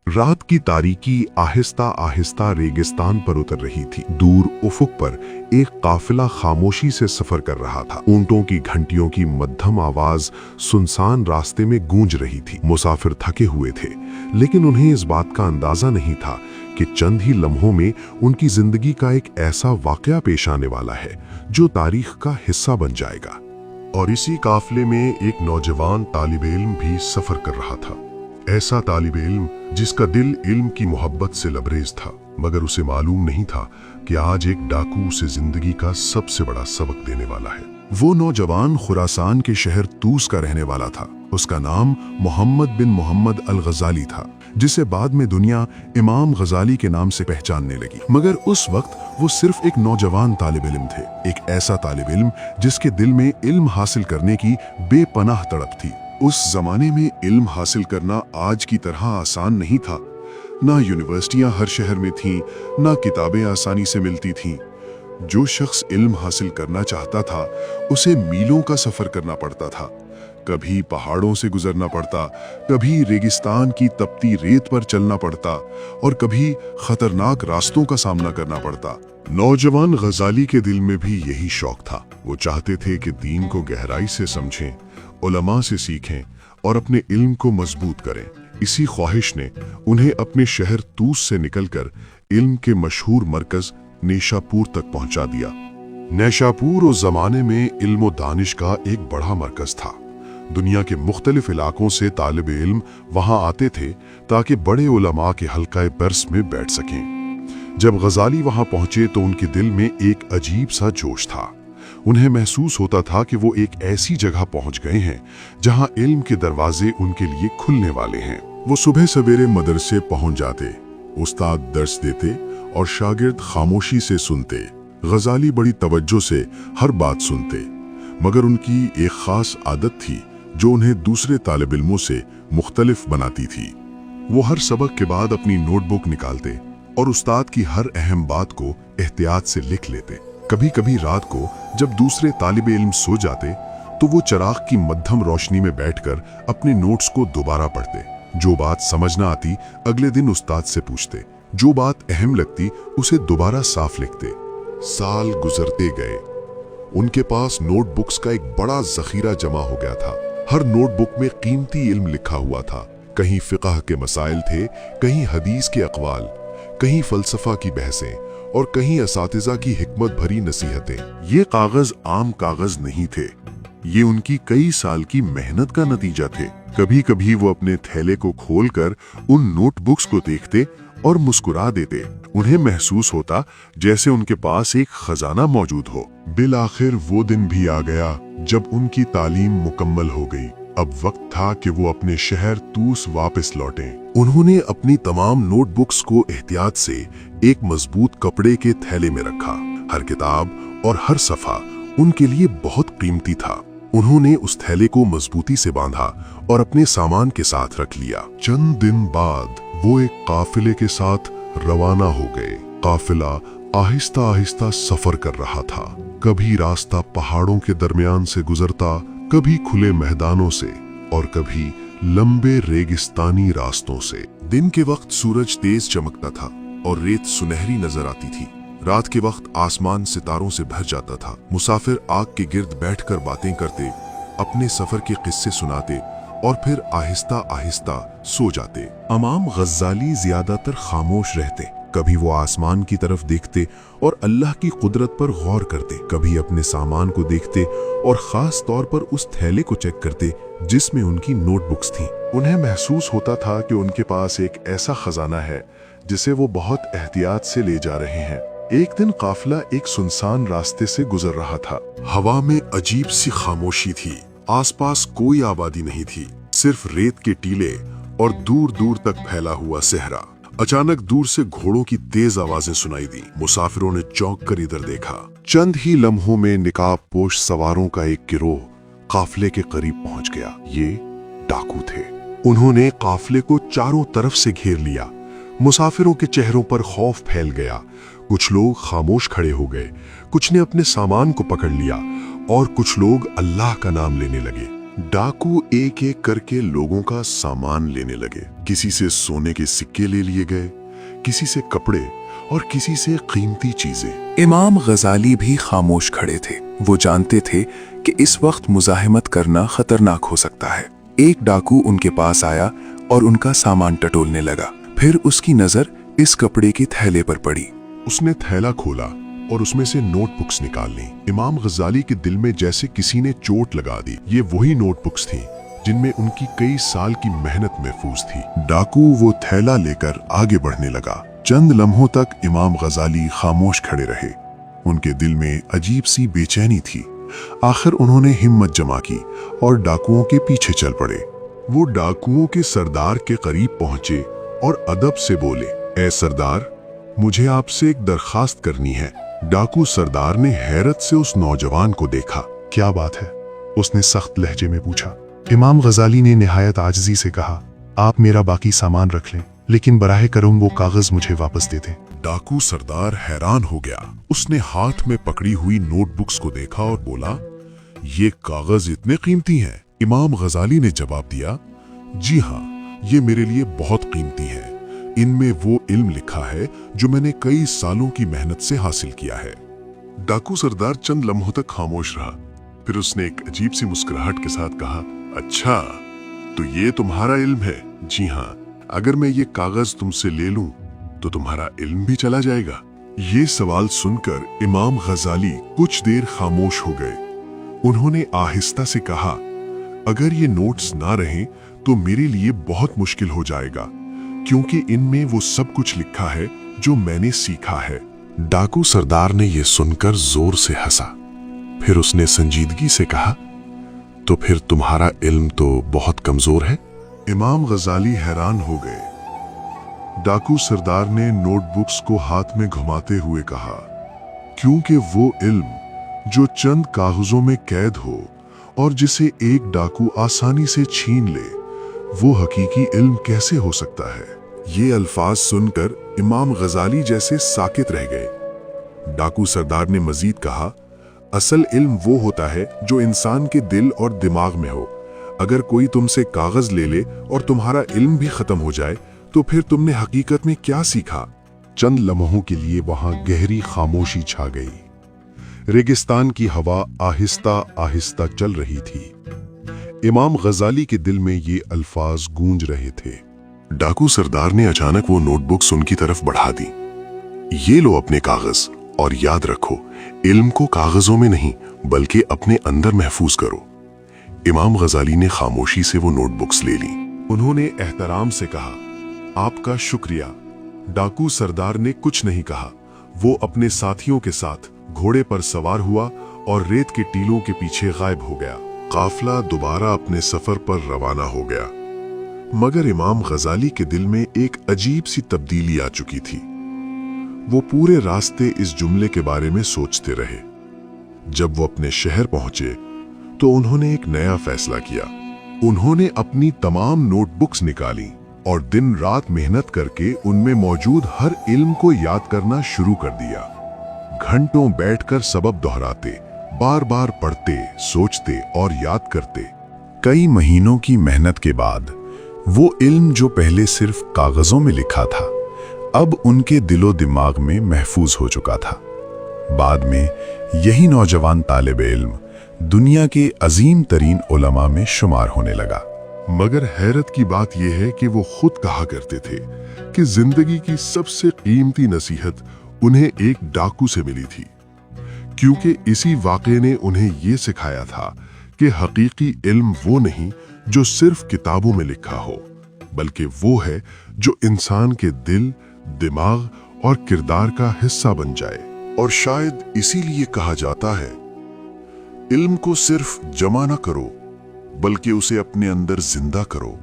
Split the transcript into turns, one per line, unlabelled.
रात की तारीकी आहिस्ता आहिस्ता रेगिस्तान पर उतर रही थी। दूर उफुक पर एक काफिला खामोशी से सफर कर रहा था। ऊंटों की घंटियों की मध्यम आवाज सुनसान रास्ते में गूंज रही थी। मुसाफिर थके हुए थे, लेकिन उन्हें इस बात का अंदाजा नहीं था कि चंद ही लम्हों में उनकी जिंदगी का एक ऐसा वाकया पेश आने वाला है जो तारीख का हिस्सा बन जाएगा। और इसी काफिले में एक नौजवान तालिब इल्म भी सफर कर रहा था। ऐसा तालिब इल्म जिसका दिल इल्म की मोहब्बत से लबरेज था, मगर उसे मालूम नहीं था कि आज एक डाकू उसे जिंदगी का सबसे बड़ा सबक देने वाला है। वो नौजवान खुरासान के शहर तूस का रहने वाला था। उसका नाम मोहम्मद बिन मोहम्मद अल गजाली था, जिसे बाद में दुनिया इमाम गजाली के नाम से पहचानने लगी। मगर उस वक्त वो सिर्फ एक नौजवान तालिब इल्म थे, एक ऐसा तालिब इल्म जिसके दिल में इल्म हासिल करने की बेपनाह तड़प थी। उस जमाने में इल्म हासिल करना आज की तरह आसान नहीं था। ना यूनिवर्सिटियां हर शहर में थीं, ना किताबें आसानी से मिलती थीं। जो शख्स इल्म हासिल करना चाहता था उसे मीलों का सफर करना पड़ता था। कभी पहाड़ों से गुजरना पड़ता, कभी रेगिस्तान की तपती रेत पर चलना पड़ता और कभी खतरनाक रास्तों का सामना करना पड़ता। नौजवान गजाली के दिल में भी यही शौक था। वो चाहते थे कि दीन को गहराई से समझें, उलमा से सीखें और अपने इल्म को मजबूत करें। इसी ख्वाहिश ने उन्हें अपने शहर तूस से निकलकर इल्म के मशहूर मरकज नेशापुर तक पहुंचा दिया। नेशापुर उस जमाने में इल्म व दानिश का एक बड़ा मरकज था। दुनिया के मुख्तलिफ इलाकों से तालिब इल्म वहां आते थे ताकि बड़े उलमा के हल्काए बर्स में बैठ सकें। जब गजाली वहां पहुंचे तो उनके दिल में एक अजीब सा जोश था। उन्हें महसूस होता था कि वो एक ऐसी जगह पहुंच गए हैं जहां इल्म के दरवाजे उनके लिए खुलने वाले हैं। वो सुबह सवेरे मदरसे पहुंच जाते, उस्ताद दर्स देते और शागिर्द खामोशी से सुनते। गजाली बड़ी तवज्जो से हर बात सुनते, मगर उनकी एक खास आदत थी जो उन्हें दूसरे तालिब इल्मों से मुख्तलिफ बनाती थी। वो हर सबक के बाद अपनी नोटबुक निकालते और उस्ताद की हर अहम बात को एहतियात से लिख लेते। कभी कभी रात को जब दूसरे तालिब इल्म सो जाते तो वो चिराग की मध्यम रोशनी में बैठकर अपने नोट्स को दोबारा पढ़ते। जो बात समझ न आती अगले दिन उस्ताद से पूछते, जो बात अहम लगती उसे दोबारा साफ लिखते। साल गुजरते गए। उनके पास नोटबुक्स का एक बड़ा जखीरा जमा हो गया था। हर नोटबुक में कीमती इल्म लिखा हुआ था। कहीं फिक़ह के मसाइल थे, कहीं हदीस के अक़वाल, कहीं फ़लसफ़ा की बहसें और कहीं असातिज़ा की हिकमत भरी नसीहतें। ये कागज़ आम कागज़ नहीं थे, ये उनकी कई साल की मेहनत का नतीजा थे। कभी कभी वो अपने थैले को खोलकर उन नोटबुक्स को देखते और मुस्कुरा देते। उन्हें महसूस होता जैसे उनके पास एक खजाना मौजूद हो। बिलाखिर वो दिन भी आ गया जब उनकी तालीम मुकम्मल हो गई। अब वक्त था कि वो अपने शहर तूस वापस लौटें। उन्होंने अपनी तमाम नोटबुक्स को एहतियात से एक मजबूत कपड़े के थैले में रखा। हर किताब और हर सफ़ा उनके लिए बहुत कीमती था। उन्होंने उस थैले को मजबूती से बांधा और अपने सामान के साथ रख लिया। चंद दिन बाद वो एक काफिले के साथ रवाना हो गए। काफिला आहिस्ता आहिस्ता सफर कर रहा था। कभी रास्ता पहाड़ों के दरमियान से गुजरता, कभी खुले मैदानों से और कभी लंबे रेगिस्तानी रास्तों से। दिन के वक्त सूरज तेज चमकता था और रेत सुनहरी नजर आती थी। रात के वक्त आसमान सितारों से भर जाता था। मुसाफिर आग के गिर्द बैठकर बातें करते, अपने सफर के किस्से सुनाते और फिर आहिस्ता आहिस्ता सो जाते। इमाम गज़ाली ज्यादातर खामोश रहते। कभी वो आसमान की तरफ देखते और अल्लाह की कुदरत पर गौर करते, कभी अपने सामान को देखते और खास तौर पर उस थैले को चेक करते जिसमें उनकी नोटबुक्स थीं। उन्हें महसूस होता था कि उनके पास एक ऐसा खजाना है जिसे वो बहुत एहतियात से ले जा रहे हैं। एक दिन काफिला एक सुनसान रास्ते से गुजर रहा था। हवा में अजीब सी खामोशी थी। आसपास कोई आबादी नहीं थी, सिर्फ रेत के टीले और दूर दूर तक फैला हुआ सहरा। अचानक दूर से घोड़ों की तेज आवाजें सुनाई दी। मुसाफिरों ने चौंक कर इधर देखा। चंद ही लम्हों में निकाब पोश सवारों का एक गिरोह काफिले के करीब पहुंच गया। ये डाकू थे। उन्होंने काफिले को चारों तरफ से घेर लिया। मुसाफिरों के चेहरों पर खौफ फैल गया। कुछ लोग खामोश खड़े हो गए, कुछ ने अपने सामान को पकड़ लिया और कुछ लोग अल्लाह का नाम लेने लगे। डाकू एक एक करके लोगों का सामान लेने लगे। किसी से सोने के सिक्के ले लिए गए, किसी से कपड़े और किसी से कीमती चीजें।
इमाम गजाली भी खामोश खड़े थे। वो जानते थे कि इस वक्त मुजाहिमत करना खतरनाक हो सकता है। एक डाकू उनके पास आया और उनका सामान टटोलने लगा। फिर उसकी नजर इस कपड़े के थैले पर पड़ी।
उसने थैला खोला और उसमें से नोटबुक्स निकाल ली। इमाम गजाली के दिल में जैसे किसी ने चोट लगा दी। ये वही नोटबुक्स थीं जिनमें उनकी कई साल की मेहनत महफूज थी। डाकू वो थैला लेकर आगे बढ़ने लगा। चंद लम्हों तक इमाम गजाली खामोश खड़े रहे। उनके दिल में अजीब सी बेचैनी थी। आखिर उन्होंने हिम्मत जमा की और डाकुओं के पीछे चल पड़े। वो डाकुओं के सरदार के करीब पहुंचे और अदब से बोले, ए सरदार, मुझे आपसे एक दरखास्त करनी है। डाकू सरदार ने हैरत से उस नौजवान को देखा।
क्या बात है? उसने सख्त लहजे में पूछा। इमाम गजाली ने निहायत आजिज़ी से कहा, आप मेरा बाकी सामान रख लें, लेकिन बराहे करम वो कागज मुझे वापस दे दें।
डाकू सरदार हैरान हो गया। उसने हाथ में पकड़ी हुई नोटबुक्स को देखा और बोला, ये कागज इतने कीमती हैं? इमाम गजाली ने जवाब दिया, जी हाँ, ये मेरे लिए बहुत कीमती है। इनमें वो इल्म लिखा है जो मैंने कई सालों की मेहनत से हासिल किया है। डाकू सरदार चंद लम्हों तक खामोश रहा। फिर उसने एक अजीब सी मुस्कुराहट के साथ कहा, अच्छा, तो ये तुम्हारा इल्म है? जी हाँ, अगर मैं ये कागज तुमसे ले लूं तो तुम्हारा इल्म भी चला जाएगा। ये सवाल सुनकर इमाम गजाली कुछ देर खामोश हो गए। उन्होंने आहिस्ता से कहा, अगर ये नोट्स ना रहें तो मेरे लिए बहुत मुश्किल हो जाएगा, क्योंकि इनमें वो सब कुछ लिखा है जो मैंने सीखा है। डाकू सरदार ने यह सुनकर जोर से हंसा। फिर उसने संजीदगी से कहा, तो फिर तुम्हारा इल्म तो बहुत कमजोर है। इमाम गजाली हैरान हो गए। डाकू सरदार ने नोटबुक्स को हाथ में घुमाते हुए कहा, क्योंकि वो इल्म जो चंद कागजों में कैद हो और जिसे एक डाकू आसानी से छीन ले, वो हकीकी इल्म कैसे हो सकता है? ये अल्फाज सुनकर इमाम गजाली जैसे साकित रह गए। डाकू सरदार ने मजीद कहा, असल इल्म वो होता है जो इंसान के दिल और दिमाग में हो। अगर कोई तुमसे कागज ले ले और तुम्हारा इल्म भी खत्म हो जाए तो फिर तुमने हकीकत में क्या सीखा? चंद लम्हों के लिए वहां गहरी खामोशी छा गई। रेगिस्तान की हवा आहिस्ता आहिस्ता चल रही थी। इमाम गजाली के दिल में ये अल्फाज गूंज रहे थे। डाकू सरदार ने अचानक वो नोटबुक्स उनकी तरफ बढ़ा दी। ये लो अपने कागज, और याद रखो, इल्म को कागजों में नहीं बल्कि अपने अंदर महफूज करो। इमाम गजाली ने खामोशी से वो नोटबुक्स ले ली। उन्होंने एहतराम से कहा, आपका शुक्रिया। डाकू सरदार ने कुछ नहीं कहा। वो अपने साथियों के साथ घोड़े पर सवार हुआ और रेत के टीलों के पीछे गायब हो गया। काफिला दोबारा अपने सफर पर रवाना हो गया। मगर इमाम गजाली के दिल में एक अजीब सी तब्दीली आ चुकी थी। वो पूरे रास्ते इस जुमले के बारे में सोचते रहे। जब वो अपने शहर पहुंचे तो उन्होंने एक नया फैसला किया। उन्होंने अपनी तमाम नोटबुक्स निकाली और दिन रात मेहनत करके उनमें मौजूद हर इल्म को याद करना शुरू कर दिया। घंटों बैठकर सबक दोहराते, बार बार पढ़ते, सोचते और याद करते। कई महीनों की मेहनत के बाद वो इल्म जो पहले सिर्फ कागजों में लिखा था, अब उनके दिलो दिमाग में महफूज हो चुका था। बाद में यही नौजवान तालिब इल्म दुनिया के अजीम तरीन उलमा में शुमार होने लगा। मगर हैरत की बात यह है कि वो खुद कहा करते थे कि जिंदगी की सबसे कीमती नसीहत उन्हें एक डाकू से मिली थी, क्योंकि इसी वाक़े ने उन्हें यह सिखाया था कि हकीकी इल्म वो नहीं जो सिर्फ किताबों में लिखा हो, बल्कि वो है जो इंसान के दिल, दिमाग और किरदार का हिस्सा बन जाए। और शायद इसीलिए कहा जाता है, इल्म को सिर्फ जमा न करो बल्कि उसे अपने अंदर जिंदा करो।